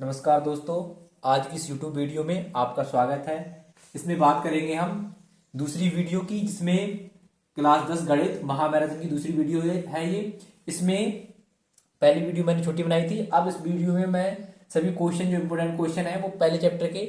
नमस्कार दोस्तों, आज की इस YouTube वीडियो में आपका स्वागत है। इसमें बात करेंगे हम दूसरी वीडियो की, जिसमें क्लास 10 गणित महामैराथन की दूसरी वीडियो है ये। इसमें पहली वीडियो मैंने छोटी बनाई थी। अब इस वीडियो में मैं सभी क्वेश्चन, जो इंपोर्टेंट क्वेश्चन है वो पहले चैप्टर के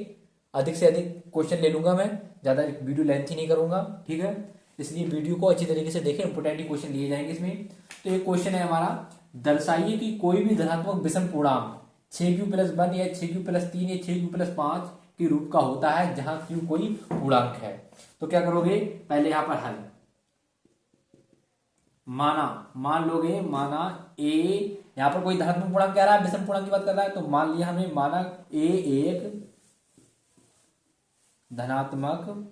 अधिक से अधिक क्वेश्चन ले लूंगा। मैं ज़्यादा वीडियो लेंथ ही नहीं करूंगा, ठीक है। इसलिए वीडियो को अच्छी तरीके से देखें, इंपोर्टेंट क्वेश्चन लिए जाएंगे इसमें। तो ये क्वेश्चन है हमारा, दर्शाइए कि कोई भी धनात्मक विषम पूर्णांक 6q+1 या 6q+3 या 6q+5 के रूप का होता है जहां q कोई पूर्णांक है। तो क्या करोगे, पहले यहां पर हल मान लोगे। माना ए, यहां पर कोई धनात्मक पूर्णांक कह रहा है, विषम पूर्णांक की बात कर रहा है, तो मान लिया हमने, माना ए एक धनात्मक,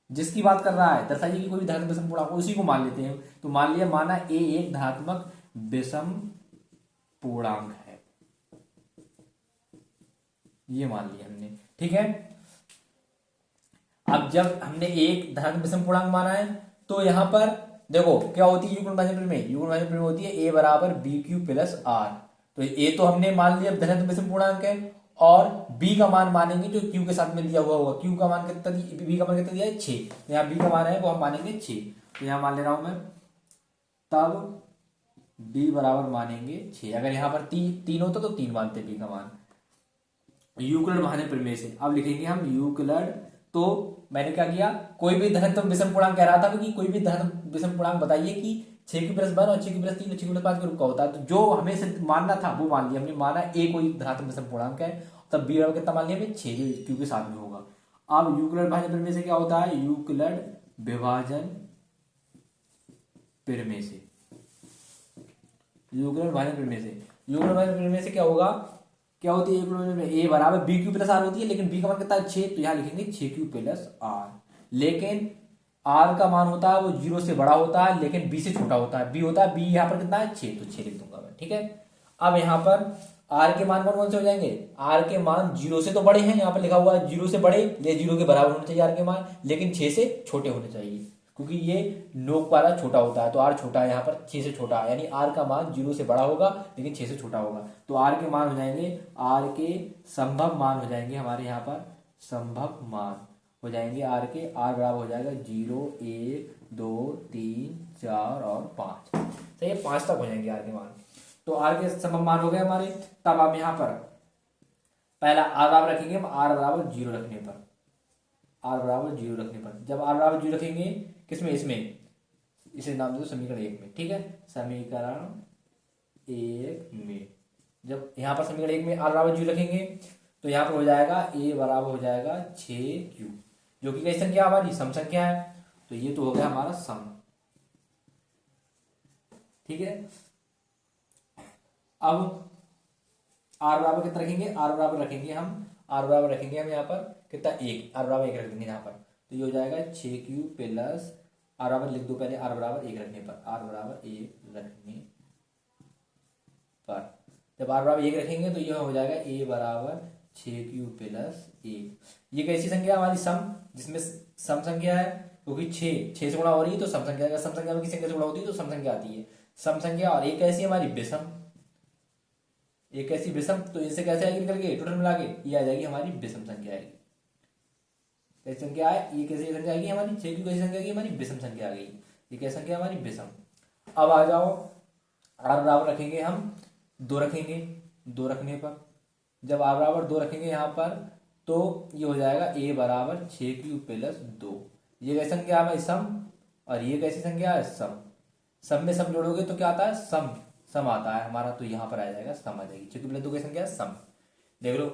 जिसकी बात कर रहा है, दर्शाइए कि कोई भी धनात्मक विषम पूर्णांक, उसी को मान लेते हैं। तो मान लिया, माना ए एक धनात्मक विषम पूर्णांक है, ये मान लिया हमने, ठीक है। अब जब हमने एक धनात्मक विषम पूर्णांक माना है, तो यहां पर देखो क्या होती है, युग्म भाजन में होती है a बराबर BQ+R। तो ए तो हमने मान लिया धनात्मक विषम पूर्णांक है, और b का मान मानेंगे जो q के साथ में दिया हुआ होगा। q का मान कितना, b का मान कितना दिया है 6, यहाँ b का मान है वो हम मानेंगे 6। तो यहाँ मान ले रहा हूं मैं, तब b बराबर मानेंगे 6। अगर यहाँ पर तीन होता तो 3 मानते b का मान। यूक्लिड भाजन प्रमेय से अब लिखेंगे हम यूक्लिड। तो मैंने क्या किया, कोई भी धनात्मक विषम पूर्णांक कह रहा था कि कोई भी धनात्मक विषम पूर्णांक बताइए कि 6q+1 और 6q+3 और 6q+5 के रूप का होता है। तो जो हमें सिर्फ मानना था वो मान लिया हमने। माना ए कोई धनात्मक विषम पूर्णांक है, तब बी बराबर कितना मान लिया हमने, 6, जो q के साथ में होगा। अब यूक्लिड भाजन प्रमेय से क्या होता है, यूक्लिड विभाजन प्रमेय से, यूक्लिड भाजन प्रमेय से, यूक्लिड भाजन प्रमेय से क्या होगा, क्या होती है यूक्लिड में, ए बराबर BQ+R होती है, लेकिन b का मान कितना है 6, तो यहाँ लिखेंगे 6q+R। लेकिन r का मान होता है वो 0 से बड़ा होता है, लेकिन b से छोटा होता है। b होता है, b यहाँ पर कितना है 6, तो 6 लिख दूंगा मैं, ठीक है। अब यहाँ पर r के मान कौन कौन से हो जाएंगे, r के मान 0 से तो बड़े हैं, यहाँ पर लिखा हुआ है 0 से बड़े, ले 0 के बराबर होने चाहिए r के मान, लेकिन 6 से छोटे होने चाहिए, क्योंकि ये लोग पारा छोटा होता है। तो r छोटा है, यहाँ पर 6 से छोटा है, यानी r का मान 0 से बड़ा होगा लेकिन 6 से छोटा होगा। तो r के मान हो जाएंगे, r के संभव मान हो जाएंगे हमारे यहाँ पर, संभव मान हो जाएंगे r के, r बराबर हो जाएगा 0, 1, 2, 3, 4 और 5। सही है, 5 तक हो जाएंगे r के मान। तो r के संभव मान हो गए हमारे। तब आप यहाँ पर पहला r बराबर रखेंगे हम, r बराबर 0 रखने पर, r बराबर 0 रखने पर, जब r बराबर 0 रखेंगे किसमें, इसमें, इसे नाम दे दो समीकरण 1 में, ठीक है। समीकरण 1 में जब यहाँ पर समीकरण 1 में r बराबर 0 रखेंगे, तो यहाँ पर हो जाएगा a बराबर हो जाएगा 6q, जो कि कैसी संख्या हमारी, सम संख्या है। तो ये तो हो गया हमारा सम, ठीक है। अब r बराबर कितना रखेंगे, r बराबर रखेंगे हम यहाँ पर कितना, 1, r बराबर 1 रख देंगे यहाँ पर। तो ये हो जाएगा 6q+ r बराबर लिख दो पहले, r बराबर 1 रखने पर, r बराबर 1 रखने पर, जब r बराबर 1 रखेंगे तो यह हो जाएगा a बराबर 6q+1। ये कैसी संख्या हमारी, सम, जिसमें सम संख्या है, क्योंकि 6 से गुणा हो रही है तो सम संख्या, अगर सम संख्या में किसी संख्या से गुणा होती है तो सम संख्या आती है, सम संख्या। और एक ऐसी हमारी विषम, एक ऐसी विषम, तो इनसे कैसे आएगी निकल के, टोटल मिला के ये आ जाएगी हमारी विषम संख्या आएगी। कैसी संख्या है, ये कैसी संख्या आएगी हमारी, 6 की कैसी संख्या आएगी हमारी, विषम संख्या आ गई। ये कैसी संख्या हमारी, विषम। अब आ जाओ, r बराबर रखेंगे हम 2 रखेंगे, 2 रखने पर, जब r बराबर 2 रखेंगे यहाँ पर, तो ये हो जाएगा a बराबर 6q+2। ये कैसी संख्या है, सम, और ये कैसी संख्या है, सम। सम में सम जोड़ोगे तो क्या आता है, सम आता है हमारा। तो यहाँ पर आ जाएगा सम, आ जाएगी 6q+2 की संख्या है सम। देख लो,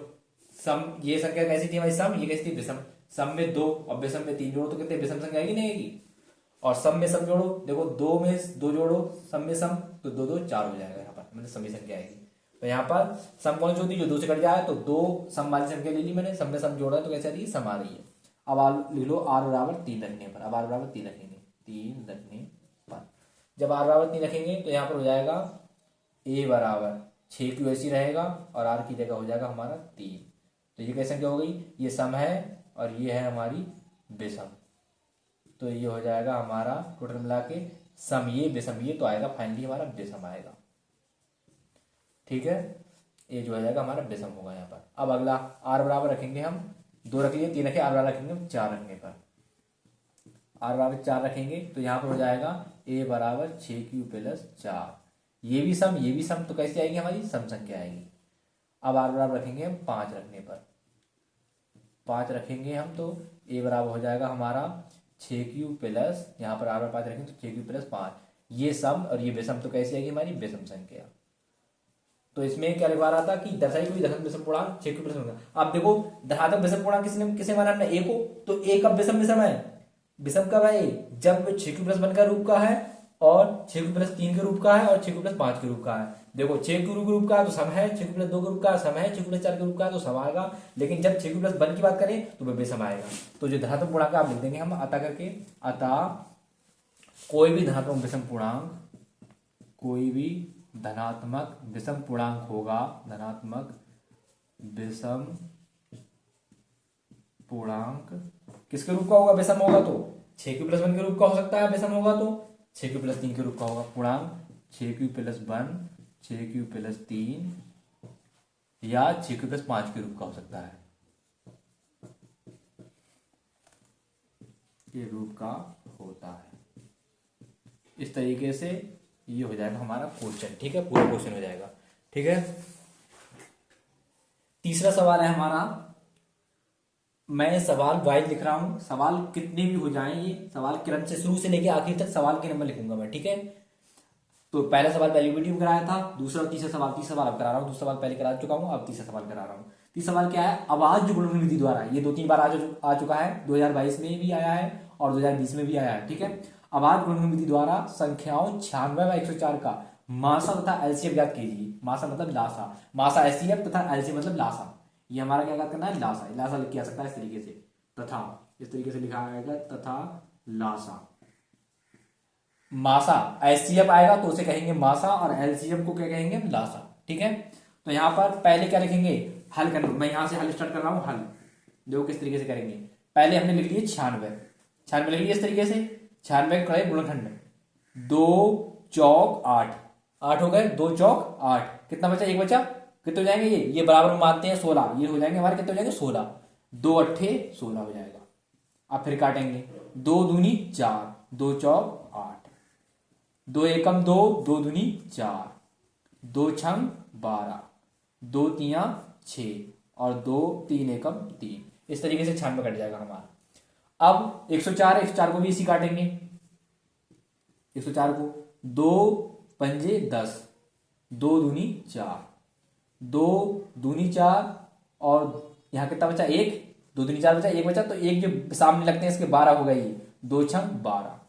सम, ये संख्या कैसी थी हमारी, सम, ये कैसी थी, विषम। सम में 2 और विषम में 3 जोड़ो तो कितने, विषम संख्या आएगी, नहीं आएगी। और सम में सम जोड़ो, देखो 2 में 2 जोड़ो, सम में सम, तो 2 2 4 हो जाएगा यहाँ पर, मतलब समी संख्या आएगी। तो यहाँ पर सम कौन सी होती है, जो 2 से कट जाए, तो 2 सम वाली संख्या ले ली मैंने, सम में सम जोड़ा है तो कैसे आ रही है, सम आ रही है। अब लिख लो r बराबर 3 रखने पर, अब r बराबर 3 रखेंगे, 3 रखने पर, जब r बराबर 3 रखेंगे तो यहाँ पर हो जाएगा a बराबर 6q ऐसी रहेगा, और r की जगह हो जाएगा हमारा 3। तो ये कैसी संख्या हो गई, ये सम है और ये है हमारी विषम। तो ये हो जाएगा हमारा टोटल मिला के सम, ये विषम, ये तो आएगा फाइनली हमारा विषम आएगा, ठीक है। ए जो हो जाएगा हमारा विषम होगा यहाँ पर। अब अगला आर बराबर रखेंगे हम, 2 रख लिए, 3 रखे, आर बराबर रखेंगे हम 4 रखने पर, आर बराबर 4 रखेंगे तो यहाँ पर हो जाएगा ए बराबर 6q प्लस 4। ये भी सम, तो कैसे आएगी हमारी सम संख्या आएगी। अब आर बराबर रखेंगे हम 5 रखने पर, 5 रखेंगे हम तो ए बराबर हो जाएगा हमारा 6q प्लस, यहाँ पर आर बराबर 5 रखेंगे तो 6q प्लस 5। ये सम और ये विषम, तो कैसे आएगी हमारी विषम संख्या। तो इसमें क्या लिखवा रहा था कि दर्शाई हुई धनात्मक विषम पूर्णांक 6q प्लस 5। अब देखो धनात्मक विषम पूर्णांक किसे माना हमने, ए को, तो ए कब विषम है, विषम कब है, जब 6q प्लस 1 का रूप का है और 6q प्लस 3 के रूप का है और 6q प्लस 5 के रूप का है। देखो 6q के रूप का है तो सम है, 6q प्लस 2 के रूप का सम है, 6q प्लस 4 के रूप का है तो सम आएगा। लेकिन जब 6q प्लस 1 की बात करें तो वह विषम आएगा। तो जो धनात्मक पूर्णांक आप लिख देंगे हम अतः करके, अतः कोई भी धनात्मक विषम पूर्णांक, कोई भी धनात्मक विषम पूर्णांक होगा, धनात्मक विषम पूर्णांक किसके रूप का होगा, विषम होगा तो 6q प्लस 1 के रूप का हो सकता है, विषम होगा तो 6q प्लस 3 के रूप का होगा पूर्णांक, 6q प्लस 1, 6q प्लस 3 या 6q प्लस 5 के रूप का हो सकता है, ये रूप का होता है। इस तरीके से ये हो जाएगा हमारा क्वेश्चन, ठीक है, पूरा क्वेश्चन हो जाएगा। ठीक है, तीसरा सवाल है हमारा, मैं सवाल वाइज लिख रहा हूं, सवाल कितने भी हो जाएं, ये सवाल क्रम से शुरू से लेके आखिर तक सवाल के नंबर लिखूंगा मैं, ठीक है। तो पहला सवाल पहले वीडियो में कराया था, दूसरा और तीसरा सवाल अब करा रहा हूँ, दूसरा सवाल पहले करा चुका हूँ, अब तीसरा सवाल करा रहा हूँ। तीसरा सवाल क्या है, आवाज गुणन विधि द्वारा, ये 2-3 बार आ चुका है, 2022 में भी आया है और 2020 में भी आया है, ठीक है। आवाज गुणन विधि द्वारा संख्याओं 96 व 104 का मासा तथा एलसीएम ज्ञात कीजिए। मासा मतलब लासा, मासा एलसीएम तथा एलसीएम मतलब लासा। ये हमारा क्या करना है, लासा, लासा लिख किया सकता है इस तरीके से, तथा इस तरीके से लिखा आएगा तथा लासा। मासा एचसीएफ आएगा तो उसे कहेंगे मासा और एलसीएम को क्या कहेंगे, लासा, ठीक है। तो यहां पर पहले क्या लिखेंगे, हल करना, मैं यहां से हल स्टार्ट कर रहा हूं, हल देखो किस तरीके से करेंगे। पहले हमने लिख लिए 96 लिख लिए इस तरीके से, 96 खड़े गुणनखंड, 2 चौक 8 हो गए, 2 चौक 8, कितना बचा, 1 बचा, कितने हो जाएंगे ये बराबर में मानते हैं 16, ये हो जाएंगे हमारे कितने हो जाएंगे 16, 2 अट्ठे 16 हो जाएगा। अब फिर काटेंगे, 2 दूनी 4, 2 चौक 8, 2 एकम 2, 2 दूनी 4, 2 छंग 12, 2 तिया 6 और 2 3 एकम 3। इस तरीके से 96 कट जाएगा हमारा। अब 104 को भी इसी काटेंगे, 104 को 2 पंजे 10, 2 दूनी 4, 2 दूनी 4 और यहां कितना बचा, 1, 2 दूनी 4 बचा, 1 बचा, तो 1 जो सामने लगते हैं इसके 12 हो गई, 2 छंग 12,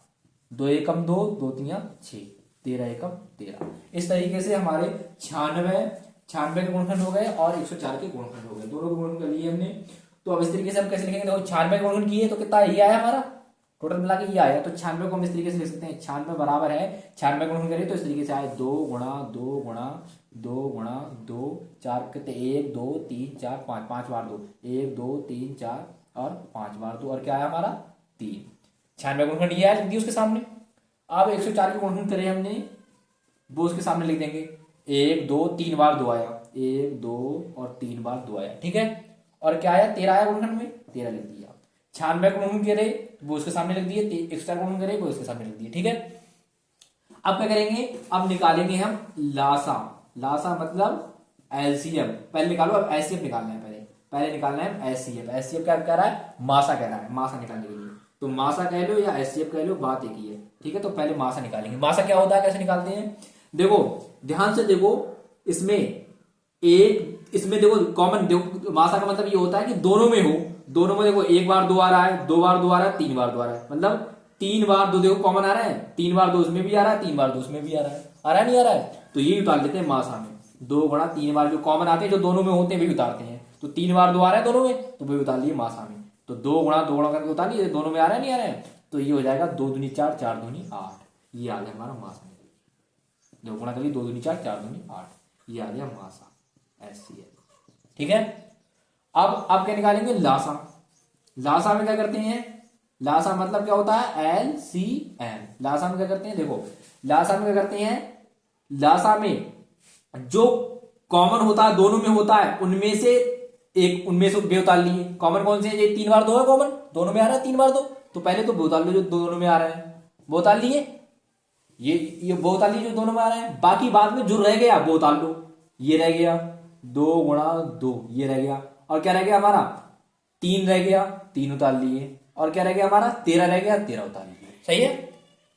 2 एकम 2, 2 तिया 6, 13 एकम 13। इस तरीके से हमारे 96 के गुणनखंड हो गए और 104 के गुणनखंड हो गए, दोनों के गुणनखंड कर लिए हमने। तो अब इस तरीके से हम कैसे लिखेंगे, देखो 96 के गुणनखंड किए तो कितना ये आया हमारा, टोटल मिला के ये आया, तो 96 को हम इस तरीके से लिख सकते हैं, 96 बराबर है, 96 गुणन करिए तो इस तरीके से आए, 2 गुणा 2 गुणा 2 गुणा 2, 4 कितने, 1 2 3 4 5, 5 बार 2, 1 2 3 4 और 5 बार 2, और क्या है हमारा 3। 96 गुणनखंड ये आया, लिख दिए उसके सामने। अब 104 के गुणनखंड करे हमने, वो उसके सामने लिख देंगे, 1 2 3 बार 2 आया, 1 2 और 3 बार 2 आया, ठीक है। और क्या आया, 13 आया गुणनखंड में, 13 लिख दिया। 96 गुणन करे वो उसके सामने लिख दिए, 104 गुणन करे वो उसके सामने लिख दिए, ठीक है। अब क्या करेंगे, अब निकालेंगे हम लासा, लासा मतलब एलसीएम, पहले निकालो, अब एलसीएम निकालना है, पहले निकालना है एचसीएफ। एचसीएफ क्या कह रहा है, मासा कह रहा है, मासा निकालने के लिए, तो मासा कह लो या एचसीएफ कह लो, बात एक ही है, ठीक है। तो पहले मासा निकालेंगे, मासा क्या होता है, कैसे निकालते हैं, देखो ध्यान से देखो, इसमें देखो कॉमन, देखो मासा का मतलब ये होता है कि दोनों में हो, दोनों में देखो 1 बार 2 आ रहा है, 2 बार 2 आ रहा है, 3 बार 2 आ रहा है, मतलब 3 बार 2 देखो कॉमन आ रहा है, 3 बार 2 उसमें भी आ रहा है, 3 बार 2 उसमें भी आ रहा है नहीं आ रहा है, तो ये उतार लेते हैं मासा में, 2 गुणा 3 बार जो कॉमन आते हैं, जो दोनों में होते हैं वही उतारते हैं, तो 3 बार 2 आ रहा है दोनों में, तो वही उतार लिए मासा में, तो 2 गुणा करके उतार लिए, दोनों में आ रहा है नहीं आ रहा है, तो ये हो जाएगा 2 दूनी 4 4 दूनी 8, ये आ गया हमारा मासा, 2 गुणा करिए, 2 दूनी 4 4 दूनी 8, ये आ गया मासा एचसीएफ, ठीक है। अब क्या निकालेंगे, लासा। लासा में क्या करते हैं, लासा मतलब क्या होता है, एलसीएम। लासा में क्या करते हैं, देखो लासा में क्या करते हैं, लासा में जो कॉमन होता है, दोनों में होता है, उनमें से एक, उनमें से बे उतार लिए। कॉमन कौन से है? ये 3 बार 2 है, कॉमन दोनों में आ रहा है 3 बार 2, तो पहले तो बे उतार लो जो दोनों में आ रहा है, वो उतार लिए, ये वो उतार लिए जो दोनों में आ रहा है। बाकी बाद में जो रह गया वो उतार लो, ये रह गया 2 गुणा 2, ये रह गया, और क्या रह गया हमारा 3 रह गया, 3 उतार लिए, और क्या रह गया हमारा 13 रह गया, 13 उतार लिए। सही है,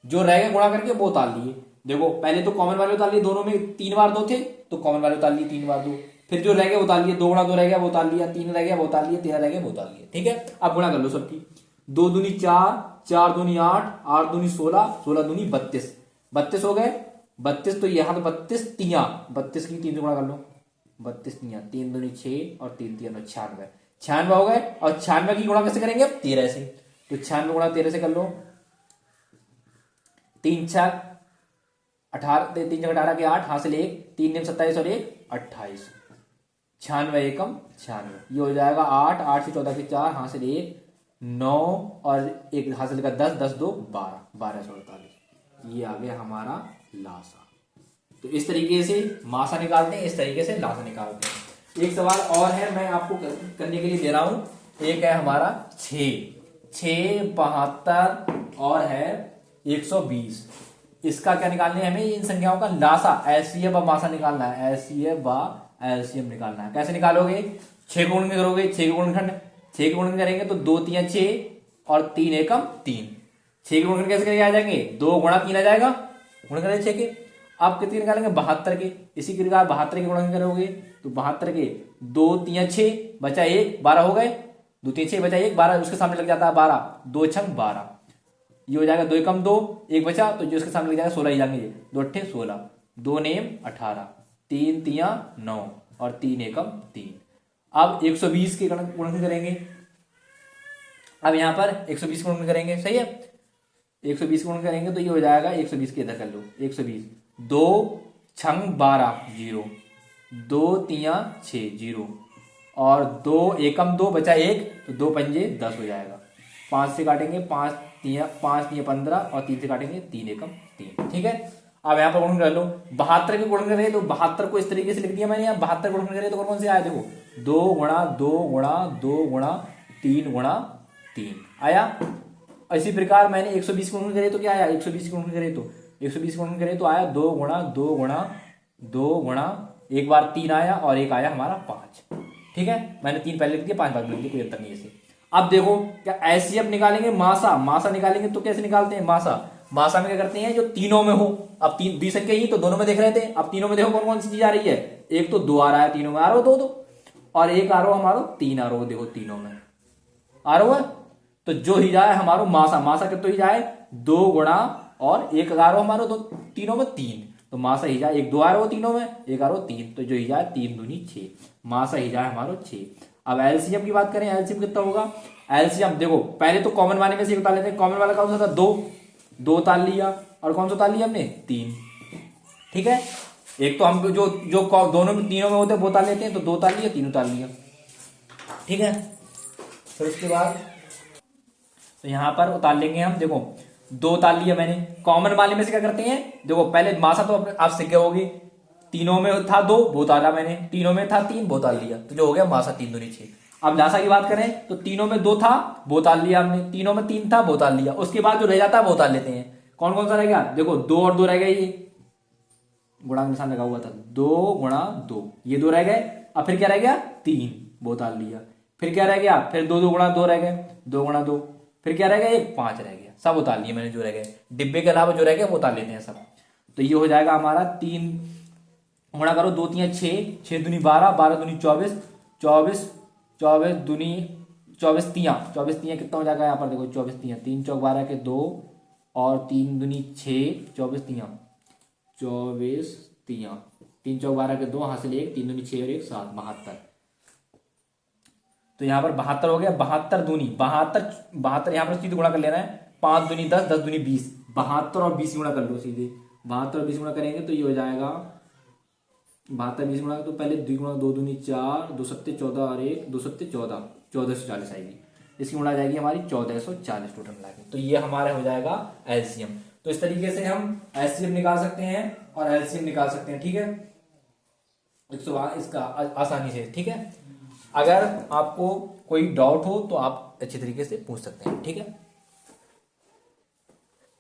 जो रह गया गुणा करके वो उतार लिए। देखो पहले तो कॉमन वाले उतार लिए, दोनों में 3 बार 2 थे तो कॉमन वाले उतार लिए 3 बार 2, फिर जो रह गया उतार लिए, 2 गुणा 2 रह गया वो उतार लिया, 3 रह गया वो उतार लिया, 13 रह गया वो उतार लिया। ठीक है, अब गुणा कर लो सबकी, 2 दूनी 4, 4 दूनी 8, 8 दूनी 16, 16 दूनी 32, 32 हो गए 32, तो यहाँ तो 32 तिया, 32 की 3 से गुणा कर लो, 32 तिया, 3 दूनी 6 और 3 3 96, 96 हो गए। और 96 की गुणा कैसे करेंगे अब? 13 से, तो 96 गुणा 13 से कर लो, 3 6 18, 3 6 18 के 8, हासिल 1, 3 9 27 और 1 28, 96 एकम 96, ये हो जाएगा 8, 8 से 14 के 4, हासिल 1 9 और 1 हासिल का 10, 10 2 12, 12 से 48, ये आ गया हमारा लासा। तो इस तरीके से मासा निकालते हैं, इस तरीके से लासा निकालते हैं। एक सवाल और है मैं आपको करने के लिए दे रहा हूं, एक है हमारा 6 72 और है 120, इसका क्या निकालना है हमें? इन संख्याओं का लासा, एलसीएम व मासा निकालना है, एलसीएम व एलसीएम निकालना है। कैसे निकालोगे? 6 गुण करोगे, 6 गुणनखंड, 6 गुण करेंगे तो 2 3 6 और 3 एकम 3, 6 के गुणनखंड कैसे करके आ जाएंगे? 2 गुणा 3 आ जाएगा, गुण करें 6 के। आप कितने निकालेंगे? 72 के। इसी प्रकार 72 के गुणन करोगे तो 72 के 2 3 6 बचा 1, 12 हो गए, 2 3 6 बचा 1, 12 उसके सामने लग जाता है 12, 2 छंग 12, ये हो जाएगा 2 एकम 2, 1 बचा तो जो उसके सामने लग जाएगा 16 ही जाएंगे, 2 अट्ठे 16, 2 नेम 18, 3 तिया 9 और 3 एकम 3। अब 120 के गुणन करेंगे, अब यहाँ पर 120 के गुणन करेंगे, सही है, 120 गुण करेंगे तो ये हो जाएगा 120 के इधर कर लो, 120 2 छंग 12 0, 2 तिया 6 0 और 2 एकम 2 बचा 1 तो 2 पंजे 10 हो जाएगा, 5 से काटेंगे 5 तिया 15 और 3 से काटेंगे 3 एकम 3। ठीक है, अब यहाँ पर गुण कर लो, 72 के गुण करें तो 72 को इस तरीके से लिख दिया मैंने, यहाँ 72 गुण करें तो कौन से आया? देखो 2 गुणा 2 गुणा 2 गुणा 3 गुणा 3 आया। इसी प्रकार मैंने 120 गुणन करे तो क्या आया? 120 गुणन करे तो 120 गुणन करे तो आया 2 गुणा 2 गुणा 2 गुणा, एक बार 3 आया और एक आया हमारा 5। ठीक है, मैंने 3 पहले लिख दिया, 5 बाद लिख दिया, कोई अंतर नहीं है इसे। अब देखो क्या एलसीएम निकालेंगे, मासा, मासा निकालेंगे तो कैसे निकालते हैं? मासा, मासा में क्या करते हैं? जो तीनों में हो, अब 3 दी संख्या ही तो दोनों में देख रहे थे, अब तीनों में देखो कौन कौन सी चीज आ रही है? एक तो 2 आ रहा है, तीनों में आ रहा हो 2 2, और एक आ रहा हो हमारा 3 आ रहा हो, देखो तीनों में आ रहा है, तो जो ही जाए हमारो मासा, मासा कितना ही जाए? 2 गुणा और 1 आ रहा हो हमारो तो तीनों में 3, तो मासा ही जाए 1 2 आ रहा हो तीनों में, 1 आ रहा हो 3, तो जो ही जाए 3 दूनी 6, मासा ही जाए हमारो 6। अब एलसीएम की बात करें, एलसीएम कितना होगा? एलसीएम देखो पहले तो कॉमन वाले में से एक उतार लेते हैं, कॉमन वाला कौन सा था? 2, 2 उतार लिया, और कौन सा उतार लिया हमने? 3। ठीक है, एक तो हम जो जो दोनों में तीनों में होते हैं वो उतार लेते हैं, तो 2 उतार लिया, 3 उतार लिया। ठीक है, फिर उसके बाद तो यहां पर उतार लेंगे हम, देखो 2 उतार लिया मैंने, कॉमन वाले में से क्या करते हैं? देखो पहले मासा तो आप सीख गए होगे, तीनों में था 2 वो उतारा मैंने, तीनों में था 3 वो उतार लिया, तो जो हो गया मासा 3 दूनी 6। अब लासा की बात करें तो तीनों में 2 था वो उतार लिया हमने, तीनों में 3 था वो उतार लिया, उसके बाद जो रह जाता है वो उतार लेते हैं। कौन कौन सा रह गया? देखो 2 और 2 रह गए, ये गुणा निशान लगा हुआ था, 2 गुणा 2, ये 2 रह गए। अब फिर क्या रह गया? 3 वो उतार लिया। फिर क्या रह गया? फिर 2 2 गुणा 2 रह गए, 2 गुणा 2, फिर क्या रह गया? 1 5 रह गया, सब उतार लिए मैंने जो रह गए, डिब्बे के अलावा जो रह गया वो उतार लेते हैं सब। तो ये हो जाएगा हमारा 3 गुणा करो, 2 3 6, 6 दूनी 12, 12 दूनी 24, 24 24 दूनी 24 तिया, 24 तिया कितना हो जाएगा? यहाँ पर देखो 24 तिया, 3 चौक 12 के 2 और 3 दूनी 6, 24 तिया, 24 तिया, 3 चौक 12 के 2 हासिल 1, 3 दूनी 6 और 1 7, 72। तो यहाँ पर 72 हो गया, 72 दूनी 72, 72 यहाँ पर सीधे गुणा कर लेना है, 5 दूनी 10, 10 दूनी 20, 72 और 20 गुणा कर लो सीधे, 72 और 20 गुणा करेंगे तो ये हो जाएगा 72 20 गुणा, तो पहले 2 गुणा 2 दूनी 4, 2 सत्ते 14 और 1 2 सत्ते 14, 1440 आएगी, इसकी गुणा जाएगी हमारी 1440 टोटल मिला के। तो ये हमारा हो जाएगा एलसीएम। तो इस तरीके से हम एलसीएम निकाल सकते हैं और एलसीएम निकाल सकते हैं। ठीक है, इसका आसानी से, ठीक है। अगर आपको कोई डाउट हो तो आप अच्छी तरीके से पूछ सकते हैं, ठीक है।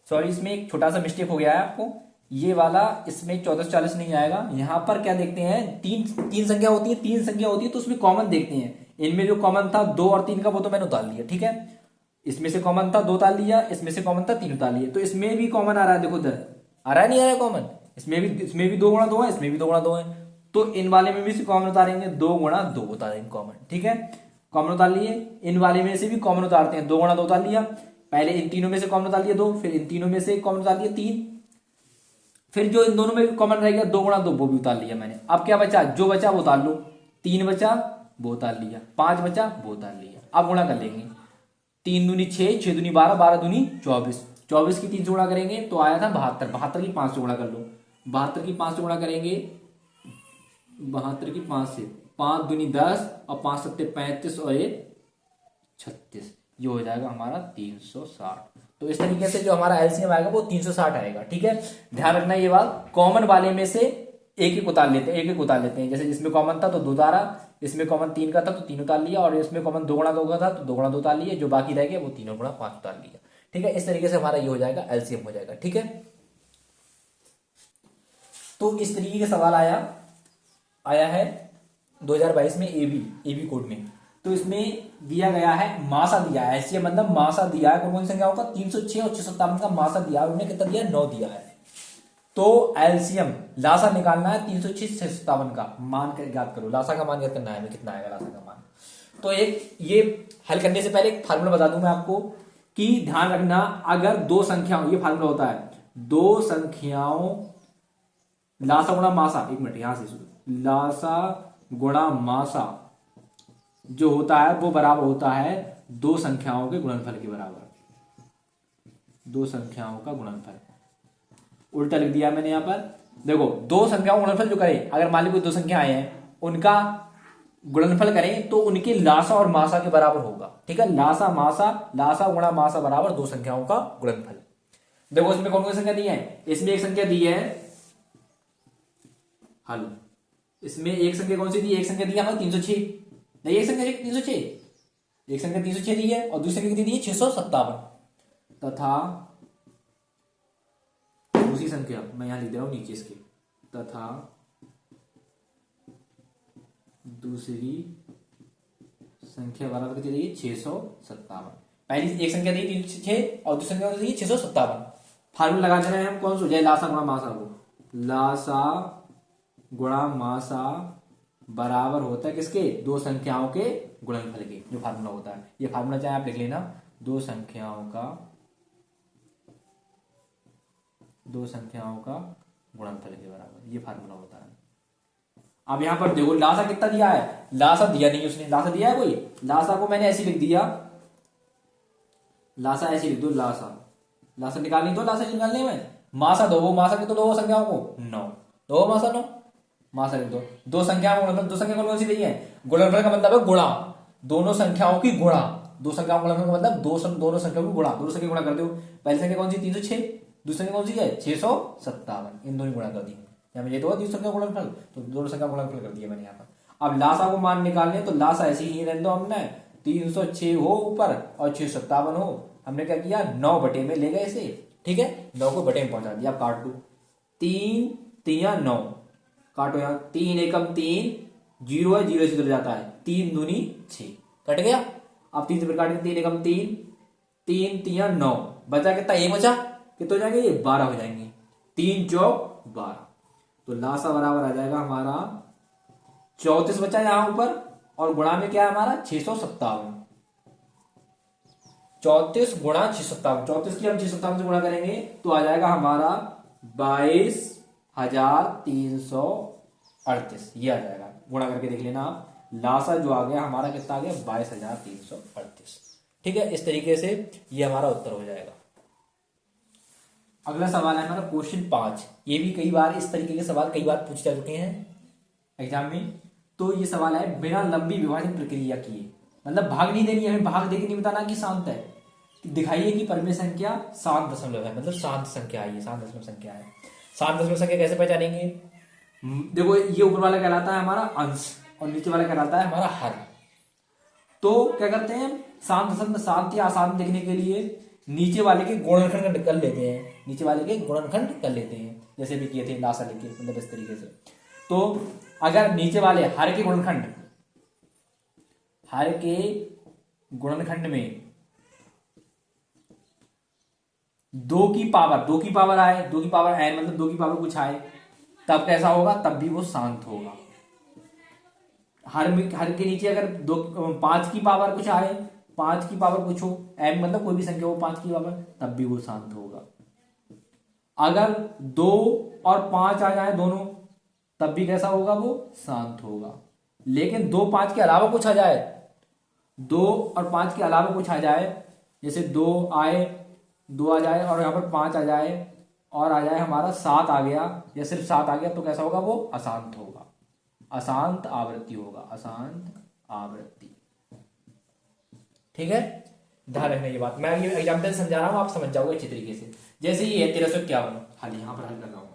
सॉरी, इसमें एक छोटा सा मिस्टेक हो गया है आपको, ये वाला इसमें 1440 नहीं आएगा। यहाँ पर क्या देखते हैं, तीन संख्या होती है, तीन संख्या होती है तो उसमें कॉमन देखते हैं। इनमें जो कॉमन था 2 और 3 का, वो तो मैंने उतार लिया, ठीक है। इसमें से कॉमन था 2 उतार लिया, इसमें से कॉमन था 3 उतार लिया। तो इसमें भी कॉमन आ रहा है, देखो इधर आ रहा है, नहीं आ रहा है कॉमन। इसमें भी 2 गुणा 2 है, इसमें भी 2 गुणा 2 है। तो इन वाले में भी से कॉमन उतारेंगे, 2 गुणा 2 उतारेंगे कॉमन, ठीक है। कॉमन उतार लिए। इन वाले में से भी कॉमन उतारते हैं, 2 गुणा 2 उतार लिया। पहले इन तीनों में से कॉमन उतार लिया 2, फिर इन तीनों में से कॉमन उतार लिया 3, फिर जो इन दोनों में कॉमन रह गया 2 गुणा 2, वो भी उतार लिया मैंने। अब क्या बचा, जो बचा वो उतार लो। 3 बचा वो उतार लिया, 5 बचा वो उतार लिया। अब गुणा कर लेंगे, 3 दूनी 6, 6 दूनी 12, 12 दूनी 24, 24 की 3 से गुणा करेंगे तो आया था 72, 72 की 5 से गुणा कर लो, 72 की 5 से गुणा करेंगे, 72 की 5 से, 5 दूनी 10 और 5 सत्ते 35 और 1 36, ये हो जाएगा हमारा 360। तो इस तरीके से जो हमारा एलसीएम आएगा वो 360 आएगा, ठीक है। ध्यान रखना ये बात, कॉमन वाले में से एक एक उतार लेते हैं, एक एक उतार लेते हैं। जैसे जिसमें कॉमन था तो 2 उतारा, इसमें कॉमन 3 का था तो 3 उतार लिया, और इसमें कॉमन 2 गुणा 2 का था तो 2 गुणा 2 उतार लिया। जो बाकी रह गया वो 3 गुणा 5 उतार लिया, ठीक है। इस तरीके से हमारा ये हो जाएगा, एलसीएम हो जाएगा, ठीक है। तो इस तरीके का सवाल आया है 2022 में एबी कोड में। तो इसमें दिया गया है, मासा दिया है, एलसीएम मतलब मासा दिया है, कौन सी संख्याओं का, 306 और 657 का मासा दिया है। उन्होंने कितना दिया, 9 दिया है। तो एलसीएम लासा निकालना है 306 657 का, मान कर ज्ञात करो। लासा का मान ज्ञात करना है, कितना आएगा लासा का मान। तो एक ये हल करने से पहले एक फार्मूला बता दूं मैं आपको, कि ध्यान रखना, अगर 2 संख्याओं, ये फार्मूला होता है, 2 संख्याओं लासा गुणा मासा, एक मिनट यहां से शुरू, लासा गुणा मासा जो होता है वो बराबर होता है 2 संख्याओं के गुणनफल के बराबर, 2 संख्याओं का गुणनफल। उल्टा लिख दिया मैंने यहां पर, देखो 2 संख्याओं का गुणनफल जो करें, अगर मान ली कोई 2 संख्या आए हैं, उनका गुणनफल करें तो उनके लासा और मासा के बराबर होगा, ठीक है। लासा मासा, लासा गुणा मासा बराबर 2 संख्याओं का गुणनफल। देखो इसमें कौन कौन सी संख्या दी है, इसमें एक संख्या दी है हल, इसमें एक संख्या कौन सी दी है, एक संख्या दी है हमें 306, नहीं एक संख्या 306, एक संख्या 306 दी है और दूसरी संख्या कितनी दी है 657, तथा दूसरी संख्या मैं यहां लिख दे रहा हूं नीचे इसके, तथा दूसरी संख्या बराबर कितनी दी है 657। पहली एक संख्या दी 306 और दूसरी संख्या दी 657। फार्मूला लगा देना है हम, कौन सा हो जाए, लासा गुणा मासा को, लासा गुणा मासा बराबर होता है किसके, 2 संख्याओं के गुणनफल के, जो फार्मूला होता है। ये फार्मूला चाहे आप लिख लेना, 2 संख्याओं का गुणनफल के बराबर, ये फार्मूला होता है। अब यहां पर देखो लासा कितना दिया है, लासा दिया नहीं उसने, लासा दिया है कोई, लासा को मैंने ऐसे लिख दिया, लासा ऐसे लिख दो, लासा निकालनी दो, लासा निकालने में मासा दो, वो मासा के तो 2 संख्याओं को 9, 2 मासा 9, मासा लिख दो। 2 संख्याओं का गुणनफल, 2 संख्या कौन सी दी है, गुणनफल का मतलब है गुणा, दोनों संख्याओं की गुणा, 2 संख्याओं का गुणनफल का मतलब दोनों संख्याओं की गुणा, दोनों संख्या गुणा कर दो। पहली संख्या कौन सी 306, दूसरी संख्या कौन सी है 657, इन दोनों गुणा कर दी। यहाँ ये तो है 2 संख्या गुणनफल, तो दोनों संख्या गुणनफल कर दिया मैंने यहाँ पर। अब लासा को मान निकालने, तो लासा ऐसे ही रहने दो, हमने 306 हो ऊपर और 657 हो, हमने क्या किया 9 बटे में ले गए इसे, ठीक है, 9 को बटे में पहुंचा दिया। अब काट दो, 3 3 9, काटो यहाँ, 3 एकम 3, 0 है, 0 से जुड़ जाता है, 3 दूनी 6, कट गया। अब 3 से फिर काटेंगे, 3 एकम 3, 3 3 9, बचा कितना, 1 बचा, कितने हो जाएंगे ये 12 हो जाएंगे, 3 चौक 12। तो लासा बराबर आ जाएगा हमारा 34 बचा यहां ऊपर, और गुणा में क्या है हमारा 657, 34 गुणा 657, 34 की हम 657 से गुणा करेंगे तो आ जाएगा हमारा 22,338, ये आ जाएगा, गुणा करके देख लेना आप। लासा जो आ गया हमारा कितना आ गया 22,338, ठीक है। इस तरीके से ये हमारा उत्तर हो जाएगा। अगला सवाल है हमारा क्वेश्चन 5। ये भी कई बार इस तरीके के सवाल कई बार पूछे जा चुके हैं एग्जाम में। तो ये सवाल है, बिना लंबी विभाजन प्रक्रिया किए, मतलब भाग नहीं देनी है हमें, भाग देके नहीं बताना कि शांत है, दिखाइए कि परमेय संख्या 7 दशमलव है, मतलब शांत संख्या है, ये शांत दशमलव संख्या है। शांत दशमलव संख्या कैसे पहचानेंगे, देखो ये ऊपर वाला कहलाता है हमारा अंश और नीचे वाला कहलाता है हमारा हर। तो क्या करते हैं, शांत दशमलव शांत या अशांत देखने के लिए नीचे वाले के गुणनखंड कर लेते हैं, नीचे वाले के गुणनखंड कर लेते हैं, जैसे भी किए थे लासा लिखे, मतलब इस तरीके से। तो अगर नीचे वाले हर के गुणनखंड, हर के गुणनखंड में दो की पावर आए, दो की पावर n मतलब दो की पावर कुछ आए, तब कैसा होगा, तब भी वो शांत होगा। हर के नीचे अगर दो 5 की पावर कुछ आए, 5 की पावर कुछ हो, m मतलब कोई भी संख्या हो 5 की पावर, तब भी वो शांत होगा। अगर 2 और 5 आ जाए दोनों, तब भी कैसा होगा, वो शांत होगा। लेकिन 2 5 के अलावा कुछ आ जाए, 2 और 5 के अलावा कुछ आ जाए, जैसे 2 आ जाए और यहाँ पर 5 आ जाए और आ जाए हमारा 7 आ गया या सिर्फ 7 आ गया, तो कैसा होगा, वो अशांत होगा, अशांत आवृत्ति होगा, अशांत आवृत्ति। ठीक है, ध्यान रखना ये बात, मैं ये एग्जाम्पल समझा रहा हूं, आप समझ जाओगे अच्छी तरीके से। जैसे ये 1351 हाल यहाँ पर हल कर रहा हूं,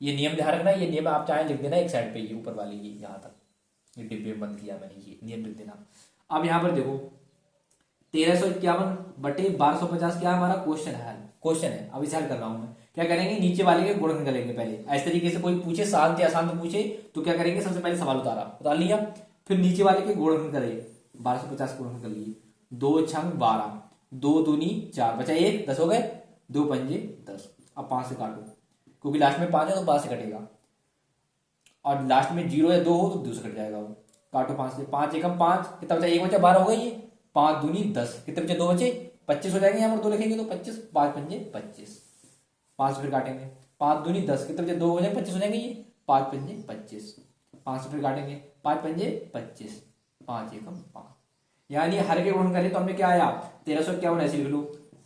ये नियम ध्यान रखना, ये नियम आप चाहे लिख देना एक साइड पे, ये ऊपर वाली ये यहाँ तक, ये डिब्बे में बंद किया मैंने, ये नियम लिख देना। अब यहाँ पर देखो 1351 बटे 1250 क्या हमारा क्वेश्चन है, अब इसे हल कर रहा हूं मैं। क्या करेंगे, नीचे वाले के गुणन करेंगे पहले, इस तरीके से कोई पूछे शांत या अशांत पूछे तो क्या करेंगे, सबसे पहले सवाल उतार लिया, फिर नीचे वाले के गुणन करें, 1250 गुणन कर लिए, 2 छंग 12, 2 दूनी 4, बचा 1, 10 हो गए, 2 पंजे 10। अब 5 से काटो, क्योंकि लास्ट में 5 है तो 5 से कटेगा, और लास्ट में 0 या 2 हो तो 2 से कट जाएगा वो। काटो 5 से, 5 एकम 5, कितना बचा, 1 बचा, 12 हो गई ये, 5 दूनी 10, कितने बचे, 2 बचे, 25 हो जाएंगे, यहाँ पर 2 लिखेंगे तो 25, 5 पंजे 25, 5 फिर काटेंगे, 5 दूनी 10, कितने बचे, 2 हो जाएंगे, 25 हो जाएंगे ये, 5 पंजे 25, 5 फिर काटेंगे, 5 पंजे 25, 5 एकम 5, यानी हर के गुणन करें तो हमें क्या आया, 1351 ऐसे लिख लो।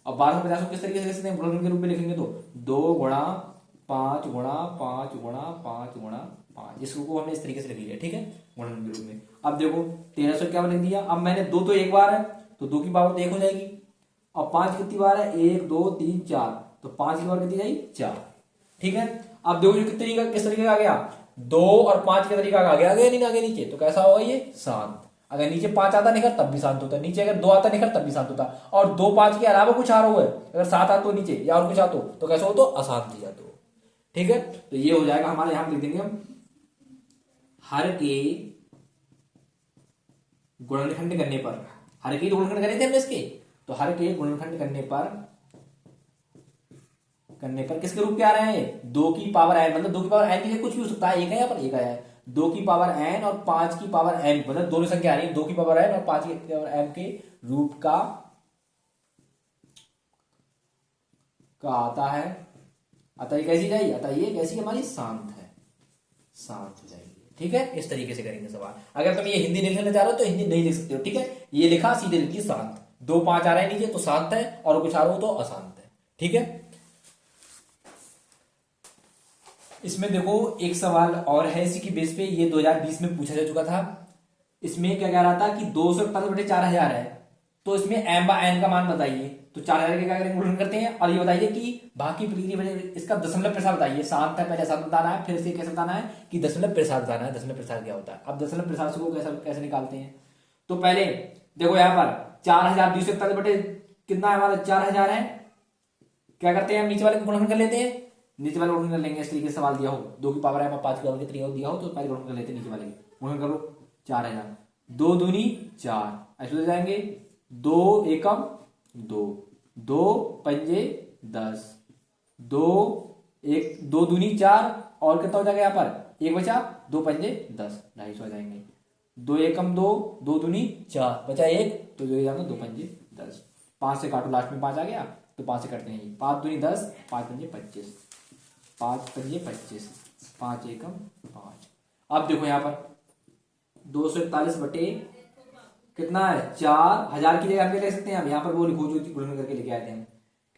अब 1250 को किस तरीके से लिख सकते हैं, गुणन के रूप में लिखेंगे तो 2 गुणा 5 गुणा 5 गुणा 5 गुणा 5, इसको हमने इस तरीके से लिख लिया, ठीक है, गुणन के रूप में। अब देखो 1351 लिख दिया, अब मैंने 2 तो एक बार है तो 2 की पावर तो 1 हो जाएगी, और 5 कितनी बार है, 1 2 3 4, तो 5 की पावर कितनी जाएगी, 4, ठीक है। अब देखो किस तरीके का आ गया, 2 और 5 के तरीका आ गया, आगे नहीं आगे नीचे, तो कैसा होगा ये, शांत। अगर नीचे 5 आता निखर तब भी शांत होता है, नीचे अगर 2 आता निखर तब भी शांत होता है, और 2 5 के अलावा कुछ आ रहा है, अगर 7 आता नीचे या और कुछ आता तो कैसा हो, तो अशांत ही जाता हो, ठीक है। तो ये हो जाएगा हमारे, यहां लिख देंगे हम, हर के गुणनखंड करने पर, हर के गुणनखंड करे थे हमने इसके, तो हर के गुणनखंड करने पर किसके रूप के आ रहे हैं, 2 की पावर n, मतलब 2 की पावर n की कुछ भी हो सकता है, एक है यहाँ पर, एक आया है, 2 की पावर n और 5 की पावर m, मतलब दोनों संख्या आ रही है, 2 की पावर n और 5 की पावर m के रूप का आता है, अतः ये कैसी जाएगी, अतः ये कैसी हमारी शांत है, शांत हो जाएगी, ठीक है। इस तरीके से करेंगे सवाल। अगर तुम ये हिंदी लिखना चाह रहे हो तो हिंदी नहीं लिख सकते हो, ठीक है, ये लिखा सीधे लिखिए शांत, 2 5 आ रहा है नीचे तो शांत है, और कुछ आ रहा हो तो अशांत है, ठीक है। इसमें देखो एक सवाल और है इसी की बेस पे, ये 2020 में पूछा जा चुका था। इसमें क्या कह रहा था कि 241/4000 है, तो इसमें m बा n का मान बताइए, तो 4000 के क्या करेंगे, गुणन करते हैं, और ये बताइए कि भाग की वजह इसका दशमलव प्रसार बताइए, शांत है पहले शांत बताना है, फिर से कैसे बताना है कि दशमलव प्रसार बताना है, दशमलव प्रसार क्या होता है। अब दशमलव प्रसार को कैसे निकालते हैं, तो पहले देखो यहाँ पर 4241 बटे कितना है हमारा, 4000 है, क्या करते हैं हम, नीचे वाले को गुणन कर लेते हैं, नीचे वाले गुणन कर लेंगे, इस तरीके से सवाल दिया हो, 2 की पावर है 5 की पावर के तरीके दिया हो तो पहले गुणन कर लेते हैं, नीचे वाले गुणन करो, 4000, 2 दूनी 4, ऐसे हो जाएंगे, 2 एकम 2, 2 पंजे 10, 2 दूनी 4, और कितना हो जाएगा यहाँ पर, 1 बचा, 2 पंजे 10, 250 हो जाएंगे, 2 एकम 2, 2 दूनी 4, बचा 1, तो जो जाएगा 2 पंजे 10, 5 से काटो, लास्ट में 5 आ गया तो 5 से कटते हैं, 5 दूनी 10, 5 पंजे 25, 5 पंजे 25, 5 एकम 5। अब देखो यहाँ पर 241 बटे कितना है, 4000 की जगह पे ले सकते हैं हम, यहाँ पर वो लिखो जो गुणन करके लेके आए थे हम,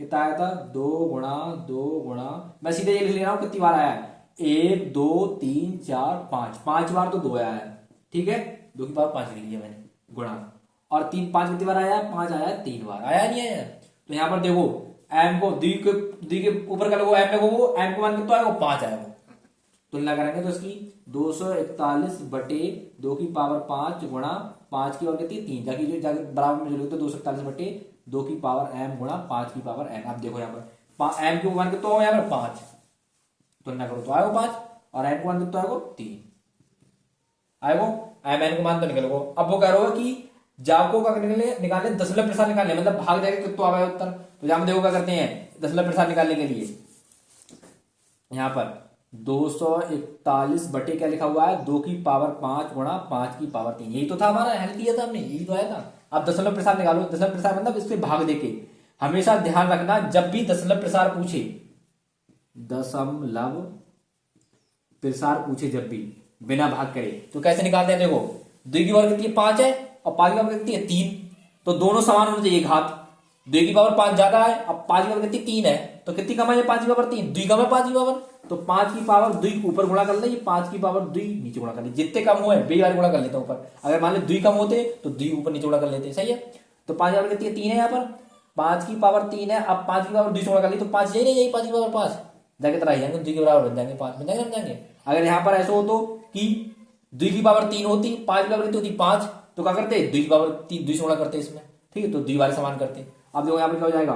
कितना आया था, 2 गुणा 2 गुणा, मैं सीधे ये लिख ले रहा हूँ, कितनी बार आया है, 1 2 3 4 5, 5 बार तो 2 आया है, ठीक है, 2 की पावर 5 लिख लिया मैंने गुणा, और 3 5 कितनी बार आया, 5 आया 3 बार, आया नहीं आया। तो यहाँ पर देखो m को दी के ऊपर का लोगो m में वो m को मान कितना आएगा, 5 आएगा, तुलना करेंगे तो इसकी 241 बटे 2 की पावर 5 गुणा 5 की पावर कितनी 3, जाके जो जाके बराबर में जो लिखते 241 बटे 2 की पावर m गुणा 5 की पावर n। आप देखो यहाँ पर m की मान कितना हो यहाँ पर 5, तुलना करो तो आएगा 5 और n को मान कितना आएगा 3 आएगा। m n को मान तो निकल गो। अब वो कह रहा है कि जाको का निकालने दशमलव प्रसार निकालने, मतलब भाग देगा कितना आएगा उत्तर। तो जहां देखो क्या करते हैं दशमलव प्रसार निकालने के लिए, यहाँ पर 241 बटे क्या लिखा हुआ है 2 की पावर 5 गुणा 5 की पावर 3, यही तो था हमारा, हल किया था हमने, यही तो आया था। अब दशमलव प्रसार निकालो, दशमलव प्रसार मतलब इससे भाग देके। हमेशा ध्यान रखना जब भी दशमलव प्रसार पूछे, दशमलव प्रसार पूछे जब भी बिना भाग करे तो कैसे निकालते हैं। देखो 2 की पावर कितनी है 5 है और 5 की पावर कितनी है 3, तो दोनों समान होने चाहिए घात। 2 की पावर 5 ज्यादा है, अब 5 की पावर कितनी 3 है, तो कितनी कम है 5 की पावर 3, 2 कम है 5 की पावर, तो 5 की पावर 2 ऊपर गुणा कर ले, 5 की पावर 2 नीचे गुणा कर ले, जितने कम हुए बेबार गुणा कर लेते हैं ऊपर। अगर मान ले 2 कम होते तो 2 ऊपर नीचे गुणा कर लेते, सही है। तो 5 की पावर कितनी है 3 है, यहाँ पर 5 की पावर 3 है, अब 5 की पावर 2 से गुणा कर ली तो 5 यही नहीं जाएगी, 5 की पावर 5 जाके तरह जाएंगे 2 के बराबर बन जाएंगे, 5 बन जाएंगे, बन जाएंगे। अगर यहाँ पर ऐसा हो तो कि 2 की पावर 3 होती, 5 की पावर कितनी होती 5, तो क्या करते 2 की पावर 3 2 से गुणा करते इसमें, ठीक है, तो 2 वाले समान करते। अब देखो यहाँ पर क्या हो जाएगा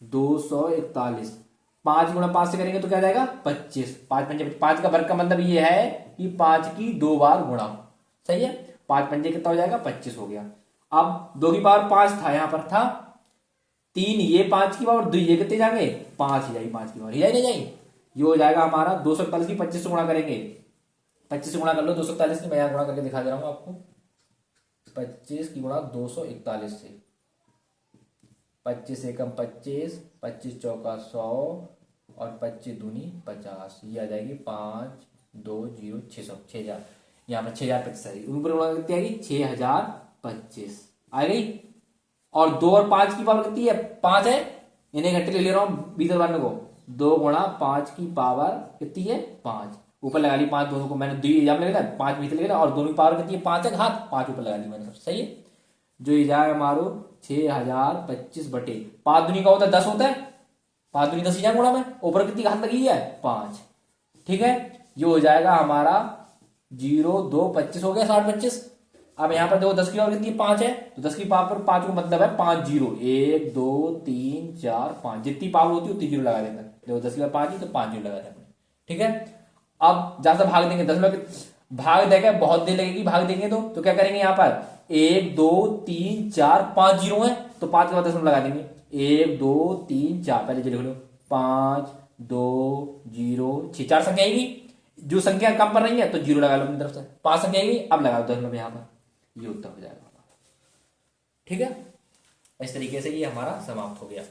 241, 5 गुणा 5 से करेंगे तो क्या जाएगा 25, 5 पंजे 5 का वर्ग का मतलब ये है कि 5 की 2 बार गुणा, सही है। 5 पंजे कितना हो जाएगा 25 हो गया। अब 2 की पावर 5 था, यहां पर था 3, ये 5 की पावर 2, ये कितने जाएंगे 5 ही जाएगी, 5 की पावर ही नहीं जाएगी। ये हो जाएगा हमारा 241 की 25 से गुणा करेंगे, 25 से गुणा कर लो 241 की, मैं यहां गुणा करके दिखा दे रहा हूं आपको। 25 की गुणा 241 से, 25 एकम 25, 25 चौका 100 और 25 दूनी 50, ये आ जाएगी 5 2 0 600, 6000, यहाँ पर 6025 ऊपर कितनी आएगी 6025 आ गई। और 2 और 5 की पावर कितनी है 5 है, इन्हें घंटे ले रहा हूँ बीस बार को, 2 गुणा 5 की पावर कितनी है 5, ऊपर लगा ली 5 दोनों को, मैंने 2 एग्जाम लेना 5 भीतर लेना, और दोनों की पावर कितनी है 5 है घात 5 ऊपर लगा ली मैंने, सही है। जो ये जाए हमारो 6025 बटे 5 दूनी का होता है 10 होता है, 5 दूनी 10 ही जाए गुणा में, ऊपर कितनी घात लगी है 5, ठीक है। ये हो जाएगा हमारा 0 2 25 हो गया 6025। अब यहाँ पर देखो 10 की पावर कितनी 5 है, तो 10 की पावर 5 को मतलब है 5 0, 1 2 3 4 5, जितनी पावर होती है उतनी जीरो लगा देंगे। देखो 10 की पावर 5 ही तो 5 जीरो लगा देंगे, ठीक है। अब जहां से भाग देंगे 10 में भाग देंगे, बहुत देर लगेगी भाग देंगे तो क्या करेंगे यहाँ पर 1 2 3 4 5 जीरो है, तो 5 के बाद 10 लगा देंगे, 1 2 3 4, पहले जो लिख लो 5 2 0 6, 4 संख्या आएगी, जो संख्या कम पर रही है तो जीरो लगा लो अपनी तरफ से, 5 संख्या आएगी, अब लगा दो 10 में यहाँ पर, ये उत्तर हो जाएगा, ठीक है। इस तरीके से ये हमारा समाप्त हो गया।